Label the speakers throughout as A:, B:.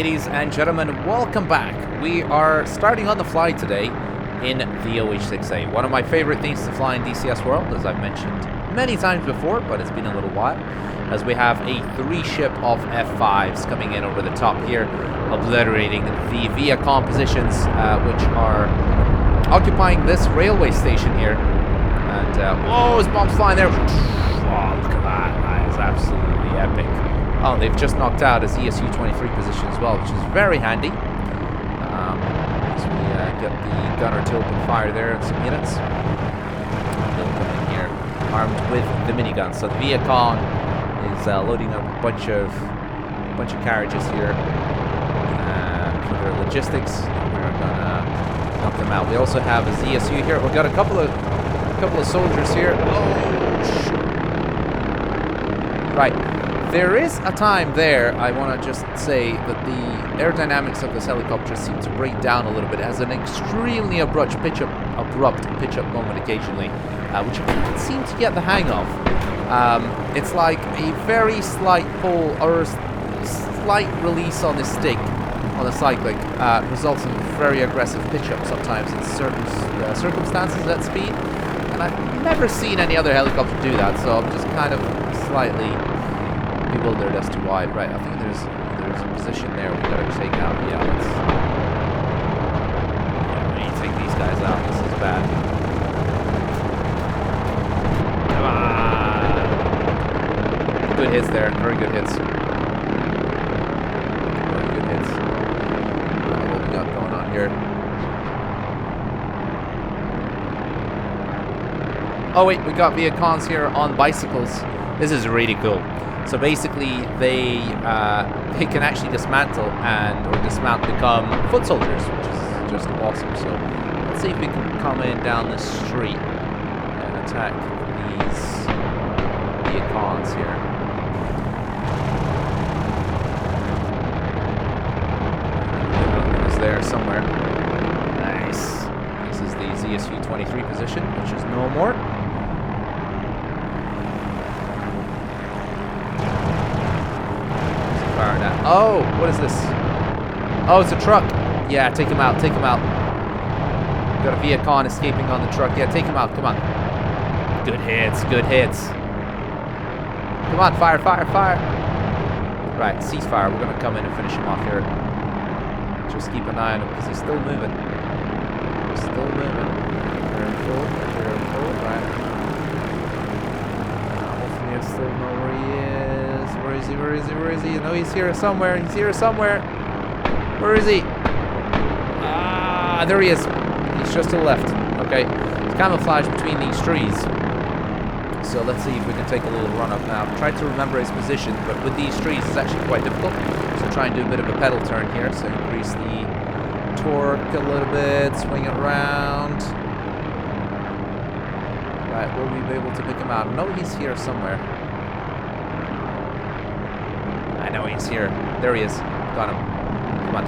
A: ladies and gentlemen, welcome back. We are starting on the fly today in the OH-6A. One of my favorite things to fly in DCS World, as I've mentioned many times before, but it's been a little while, as we have a 3-ship of F5s coming in over the top here, obliterating the Viet Cong positions, which are occupying this railway station here. And, whoa, his bomb's flying there. Oh, look at that. That is absolutely epic. Oh, they've just knocked out his ESU-23 position as well, which is very handy. As we get the gunner to open fire there in some units. They'll come in here armed with the minigun. So the Viet Cong is loading up a bunch of carriages here for their logistics. We're gonna knock them out. We also have a ZSU here. We've got a couple of soldiers here. Oh, shoot. Right. There is a time there, I want to just say, that the aerodynamics of this helicopter seem to break down a little bit. It has an extremely abrupt pitch-up moment occasionally, which I can't seem to get the hang of. It's like a very slight pull or a slight release on the stick on the cyclic results in very aggressive pitch-up sometimes in certain circumstances at speed. And I've never seen any other helicopter do that, so I'm just kind of slightly bewildered as to why. Right, I think there's a position there we gotta take out. Yeah, we need to take these guys out. This is bad. Come on! Good hits there, very good hits. Very good hits. What we got going on here? Oh wait, we got Viet Congs here on bicycles. This is really cool. So basically, they can actually dismantle or dismount, become foot soldiers, which is just awesome. So let's see if we can come in down the street and attack these Viet Congs here. It's there somewhere. Nice. This is the ZSU-23 position, which is no more. Oh, what is this? Oh, it's a truck. Yeah, take him out, take him out. Got a Viet Cong escaping on the truck. Yeah, take him out, come on. Good hits, good hits. Come on, fire, fire, fire. Right, ceasefire. We're going to come in and finish him off here. Just keep an eye on him because he's still moving. He's still moving. Careful, right. Hopefully I still know where he is. Where is he? Where is he? Where is he? No, he's here somewhere. He's here somewhere. Where is he? Ah, there he is. He's just to the left. Okay. It's camouflaged between these trees. So let's see if we can take a little run up now. Try to remember his position, but with these trees it's actually quite difficult. So try and do a bit of a pedal turn here. So increase the torque a little bit, swing it around. Right, will we be able to pick him out? No, he's here somewhere. I know he's here. There he is. Got him. Come on.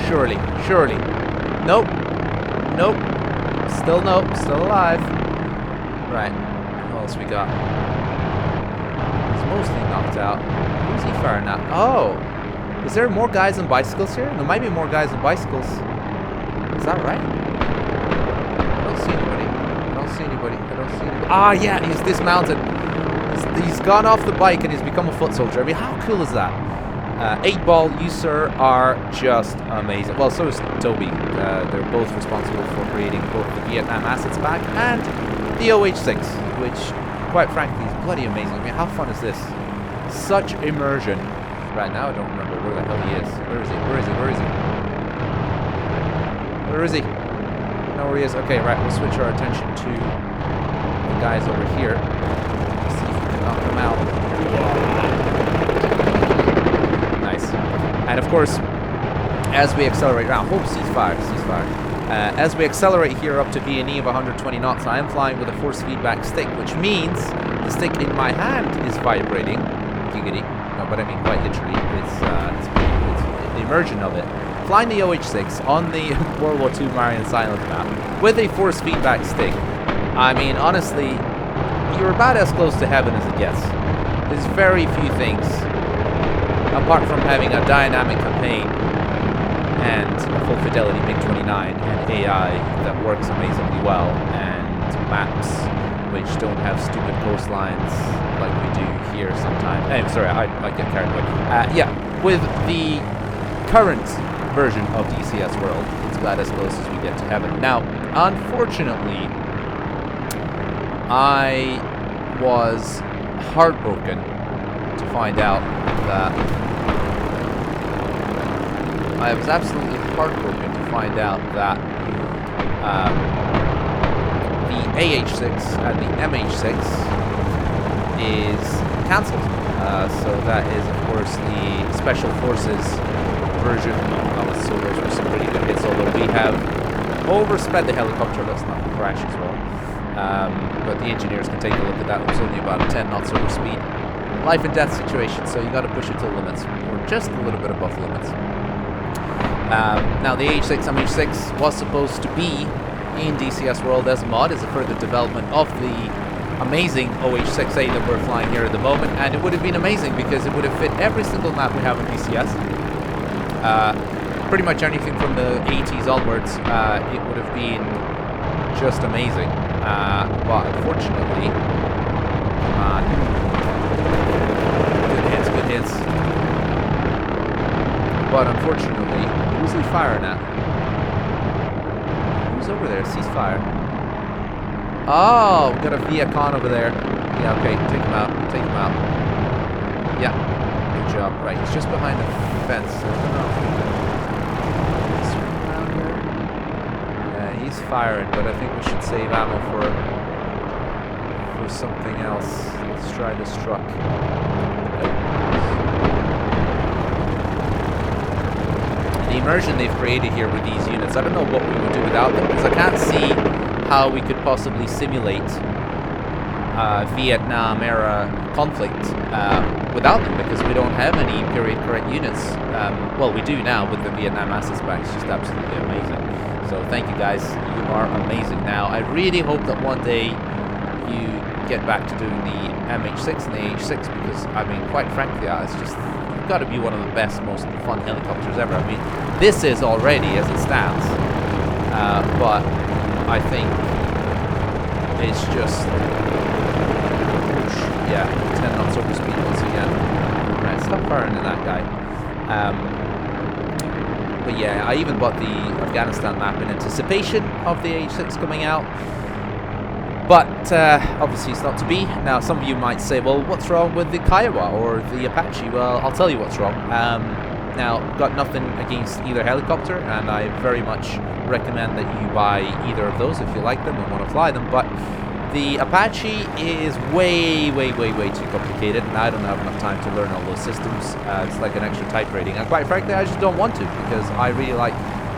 A: Surely. Surely. Nope. Nope. Still nope. Still alive. Right. What else we got? He's mostly knocked out. Who's he firing at? Oh. Is there more guys on bicycles here? There might be more guys on bicycles. Is that right? I don't see anybody. I don't see anybody. Ah, yeah, he's dismounted. He's gone off the bike and he's become a foot soldier. I mean, how cool is that? 8-Ball, you sir, are just amazing. Well, so is Toby. They're both responsible for creating both the Vietnam assets pack and the OH-6, which, quite frankly, is bloody amazing. I mean, how fun is this? Such immersion. Right now, I don't remember where the hell he is. Where is he? Where is he? Where is he? Where is he? I know where he is. Okay, right, we'll switch our attention to the guys over here. Let's see if we can knock them out. Nice. And of course, as we accelerate around, ceasefire. As we accelerate here up to VNE of 120 knots, I am flying with a force feedback stick, which means the stick in my hand is vibrating. Giggity. No, but I mean quite literally. It's the immersion of it. Flying the OH-6 on the World War II Marion Silent map with a force feedback stick. I mean, honestly, you're about as close to heaven as it gets. There's very few things, apart from having a dynamic campaign and a full fidelity MiG-29 and AI that works amazingly well, and maps which don't have stupid coastlines like we do here sometimes. Sorry, I get carried away. Yeah, with the current version of DCS World, it's about as close as we get to heaven. Now, unfortunately, I was heartbroken to find out that I was absolutely heartbroken to find out that the AH-6 and the MH-6 is cancelled. So that is, of course, the Special Forces version. So those were some pretty good hits, although we have oversped the helicopter. Let's not crash as well. But the engineers can take a look at that. It was only about 10 knots over speed. Life and death situation, so you got to push it to the limits. We're just a little bit above the limits. Now the AH-6 MH-6 was supposed to be in DCS World as a mod, as a further development of the amazing OH-6A that we're flying here at the moment, and it would have been amazing because it would have fit every single map we have in DCS. Pretty much anything from the 80s onwards, it would have been just amazing. But unfortunately, good hits. But unfortunately, who's he firing at? Who's over there? Ceasefire. Oh, we got a Viet Cong over there. Yeah, okay, take him out. Take him out. Yeah, good job. Right, he's just behind the fence. I don't know if we can swing around here. Yeah, he's firing, but I think we should save ammo for something else. Let's try this truck. The immersion they've created here with these units, I don't know what we would do without them, because I can't see how we could possibly simulate Vietnam era conflict without them, because we don't have any period correct units. Well, we do now with the Vietnam assets back. It's just absolutely amazing. So thank you guys, you are amazing. Now I really hope that one day you get back to doing the MH6 and the AH6, because I mean, quite frankly, it's just got to be one of the best, most fun helicopters ever. I mean, this is already as it stands, but I think it's just, yeah, 10 knots over speed once again. Right, stop firing at that guy. But yeah, I even bought the Afghanistan map in anticipation of the AH-6 coming out. But obviously it's not to be. Now some of you might say, well, what's wrong with the Kiowa or the Apache? Well, I'll tell you what's wrong. Now, got nothing against either helicopter, and I very much recommend that you buy either of those if you like them and want to fly them. But the Apache is way too complicated, and I don't have enough time to learn all those systems. It's like an extra type rating, and quite frankly, I just don't want to, because I really like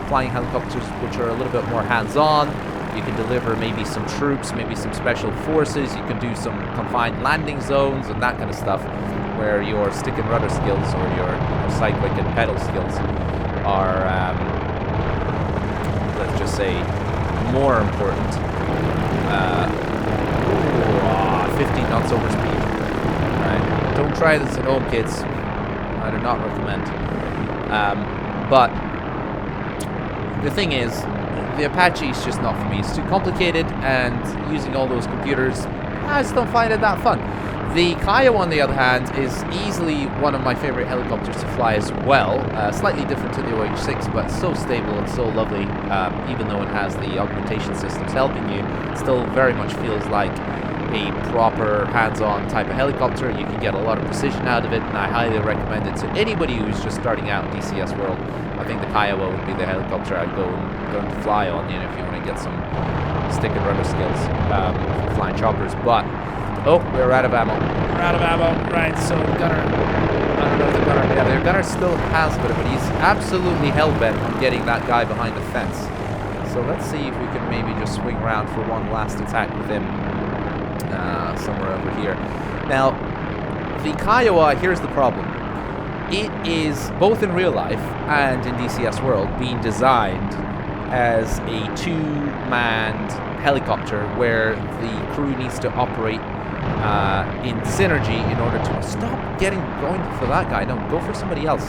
A: flying helicopters which are a little bit more hands-on. You can deliver maybe some troops, maybe some special forces. You can do some confined landing zones and that kind of stuff, where your stick and rudder skills or your cyclic and pedal skills are, let's just say, more important. 15 knots over speed. Right. Don't try this at home, kids. I do not recommend. But the thing is, the Apache is just not for me. It's too complicated, and using all those computers, I just don't find it that fun. The Kiowa, on the other hand, is easily one of my favorite helicopters to fly as well. Slightly different to the OH-6, but so stable and so lovely. Even though it has the augmentation systems helping you, it still very much feels like a proper hands-on type of helicopter. You can get a lot of precision out of it, and I highly recommend it to anybody who's just starting out in DCS World. I think the Kiowa would be the helicopter I'd go and fly on, you know, if you want to get some stick and rudder skills for flying choppers. But oh, we're out of ammo. We're out of ammo. Right, so gunner. I don't know if the gunner. Yeah, the gunner still has a bit, but he's absolutely hell-bent on getting that guy behind the fence. So let's see if we can maybe just swing around for one last attack with him somewhere over here. Now, the Kiowa, here's the problem. It is, both in real life and in DCS World, being designed as a two-manned helicopter where the crew needs to operate in synergy in order to stop going for that guy. No, go for somebody else.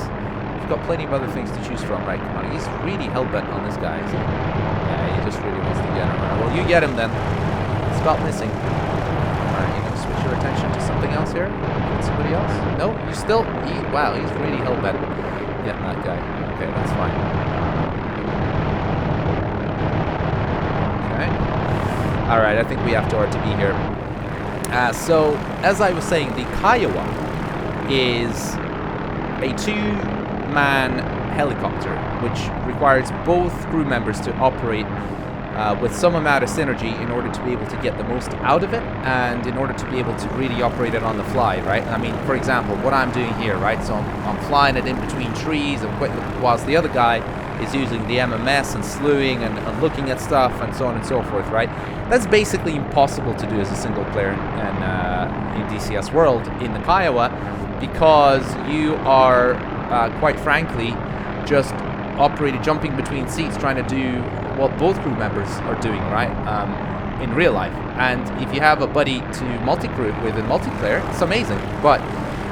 A: You've got plenty of other things to choose from, right? Come on, he's really hell-bent on this guy, isn't he? Yeah, he just really wants to get him. Right, well, you get him then. Stop missing. Alright, you gonna switch your attention to something else here? Get somebody else? No, you still... wow, he's really hell-bent getting that guy. Okay, that's fine. Okay. Alright, I think we have to RTB here. So, as I was saying, the Kiowa is a two-man helicopter, which requires both crew members to operate with some amount of synergy in order to be able to get the most out of it, and in order to be able to really operate it on the fly, right? I mean, for example, what I'm doing here, right? So I'm flying it in between trees, and whilst the other guy is using the MMS and slewing and looking at stuff and so on and so forth, right? That's basically impossible to do as a single player in DCS World in the Kiowa, because you are, quite frankly, just jumping between seats, trying to do what both crew members are doing, right? In real life. And if you have a buddy to multi-crew with in multiplayer, it's amazing. But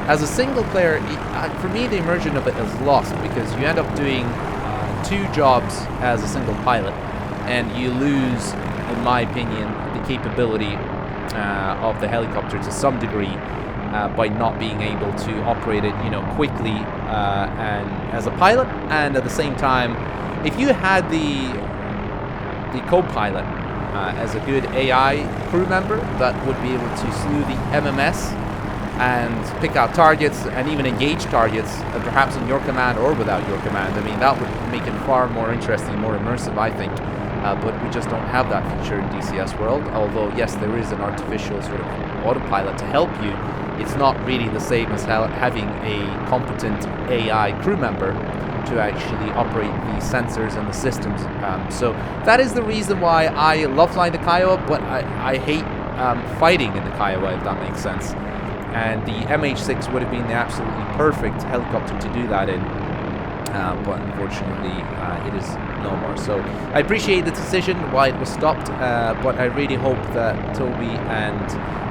A: as a single player, for me, the immersion of it is lost, because you end up doing two jobs as a single pilot, and you lose, in my opinion, the capability of the helicopter to some degree by not being able to operate it, quickly and as a pilot. And at the same time, if you had the co-pilot as a good AI crew member that would be able to slew the MMS and pick out targets and even engage targets, perhaps in your command or without your command, I mean, that would make it far more interesting, more immersive, I think. But we just don't have that feature in DCS World, although yes, there is an artificial sort of autopilot to help you. It's not really the same as having a competent AI crew member to actually operate the sensors and the systems. So that is the reason why I love flying the Kiowa, but I hate fighting in the Kiowa, if that makes sense. And the MH6 would have been the absolutely perfect helicopter to do that in. But unfortunately, it is no more. So I appreciate the decision why it was stopped, but I really hope that Toby and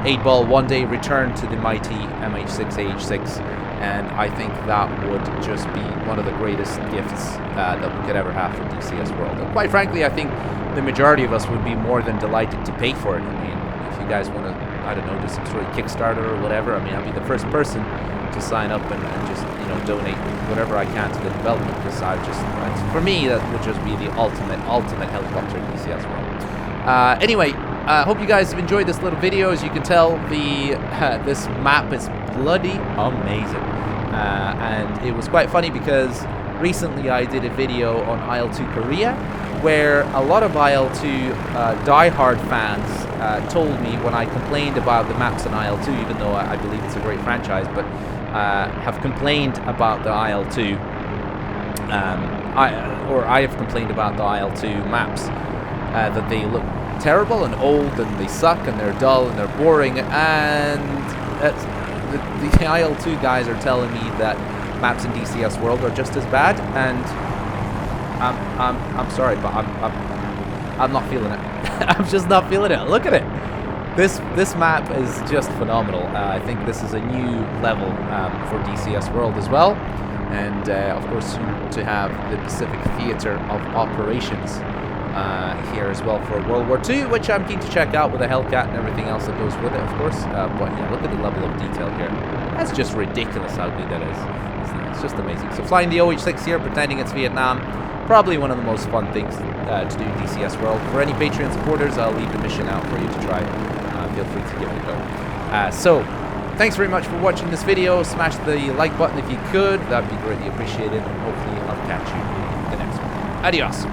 A: 8Ball one day return to the mighty MH6 AH6, and I think that would just be one of the greatest gifts that we could ever have for DCS World. And quite frankly, I think the majority of us would be more than delighted to pay for it. I mean, if you guys want to, I don't know, do some sort of Kickstarter or whatever, I mean, I'll be the first person to sign up and just, donate whatever I can to the development, because for me, that would just be the ultimate helicopter in DCS World. Anyway, I hope you guys have enjoyed this little video. As you can tell, this map is bloody amazing. And it was quite funny because recently I did a video on IL-2 Korea, where a lot of IL-2 diehard fans told me, when I complained about the maps in IL-2, even though I believe it's a great franchise, but have complained about the IL-2, I have complained about the IL-2 maps, that they look terrible and old and they suck and they're dull and they're boring, and the IL-2 guys are telling me that maps in DCS World are just as bad, and I'm sorry, but I'm not feeling it. I'm just not feeling it. Look at it. This map is just phenomenal. I think this is a new level for DCS World as well, and of course soon to have the Pacific Theater of Operations here as well for World War II, which I'm keen to check out with a Hellcat and everything else that goes with it, of course. But yeah, look at the level of detail here. That's just ridiculous how good that is. It's just amazing. So flying the OH-6 here, pretending it's Vietnam, probably one of the most fun things to do in DCS World. For any Patreon supporters, I'll leave the mission out for you to try. Feel free to give it a go. So, thanks very much for watching this video. Smash the like button if you could. That'd be greatly appreciated. And hopefully I'll catch you in the next one. Adios.